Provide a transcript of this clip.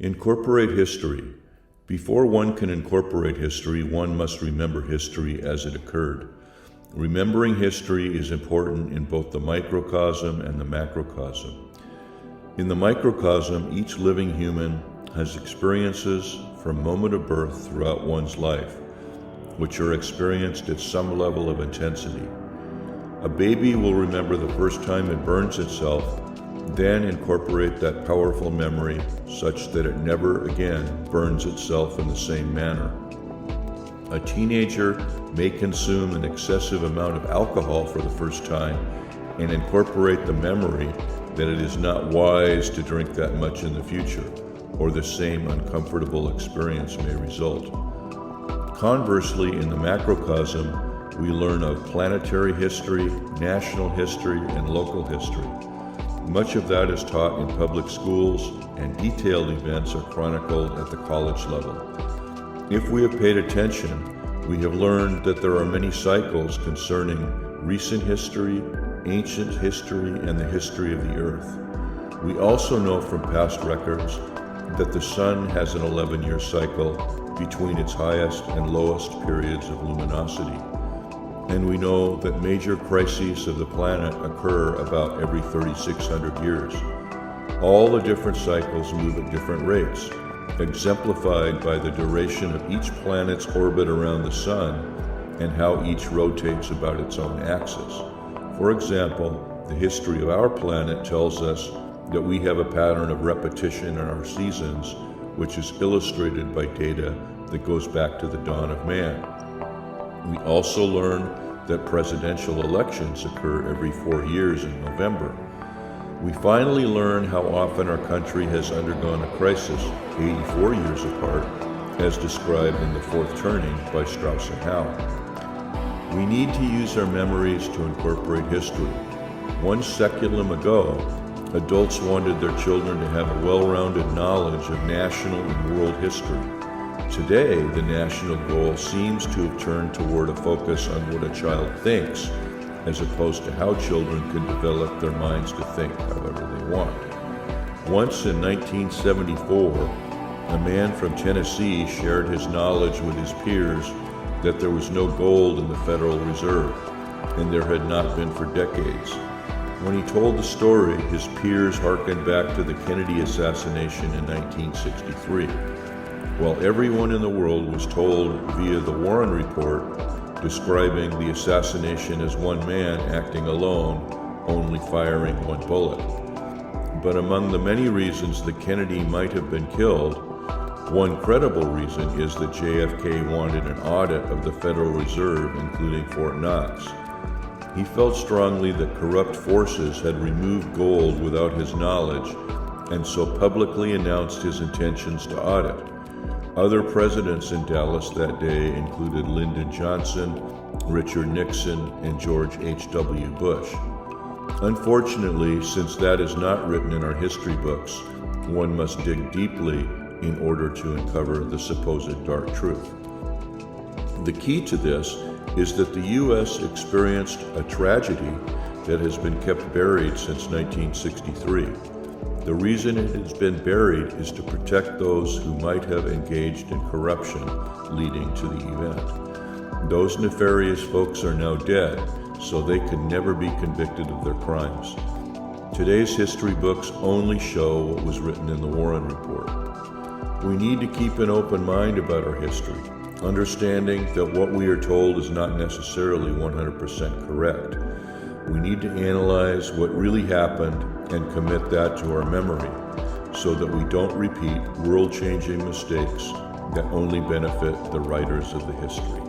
Incorporate history. Before one can incorporate history, one must remember history as it occurred. Remembering history is important in both the microcosm and the macrocosm. In the microcosm, each living human has experiences from moment of birth throughout one's life, which are experienced at some level of intensity. A baby will remember the first time it burns itself, then incorporate that powerful memory such that it never again burns itself in the same manner. A teenager may consume an excessive amount of alcohol for the first time and incorporate the memory that it is not wise to drink that much in the future, or the same uncomfortable experience may result. Conversely, in the macrocosm, we learn of planetary history, national history, and local history. Much of that is taught in public schools, and detailed events are chronicled at the college level. If we have paid attention, we have learned that there are many cycles concerning recent history, ancient history, and the history of the earth. We also know from past records that the sun has an 11-year cycle between its highest and lowest periods of luminosity. And we know that major crises of the planet occur about every 3,600 years. All the different cycles move at different rates, exemplified by the duration of each planet's orbit around the sun and how each rotates about its own axis. For example, the history of our planet tells us that we have a pattern of repetition in our seasons, which is illustrated by data that goes back to the dawn of man. We also learn that presidential elections occur every 4 years in November. We finally learn how often our country has undergone a crisis 84 years apart, as described in The Fourth Turning by Strauss and Howe. We need to use our memories to incorporate history. One seculum ago, adults wanted their children to have a well-rounded knowledge of national and world history. Today, the national goal seems to have turned toward a focus on what a child thinks, as opposed to how children can develop their minds to think however they want. Once in 1974, a man from Tennessee shared his knowledge with his peers that there was no gold in the Federal Reserve, and there had not been for decades. When he told the story, his peers hearkened back to the Kennedy assassination in 1963. While everyone in the world was told via the Warren Report, describing the assassination as one man acting alone, only firing one bullet. But among the many reasons that Kennedy might have been killed, one credible reason is that JFK wanted an audit of the Federal Reserve, including Fort Knox. He felt strongly that corrupt forces had removed gold without his knowledge, and so publicly announced his intentions to audit. Other presidents in Dallas that day included Lyndon Johnson, Richard Nixon, and George H.W. Bush. Unfortunately, since that is not written in our history books, one must dig deeply in order to uncover the supposed dark truth. The key to this is that the U.S. experienced a tragedy that has been kept buried since 1963. The reason it has been buried is to protect those who might have engaged in corruption leading to the event. Those nefarious folks are now dead, so they can never be convicted of their crimes. Today's history books only show what was written in the Warren Report. We need to keep an open mind about our history, understanding that what we are told is not necessarily 100% correct. We need to analyze what really happened and commit that to our memory so that we don't repeat world-changing mistakes that only benefit the writers of the history.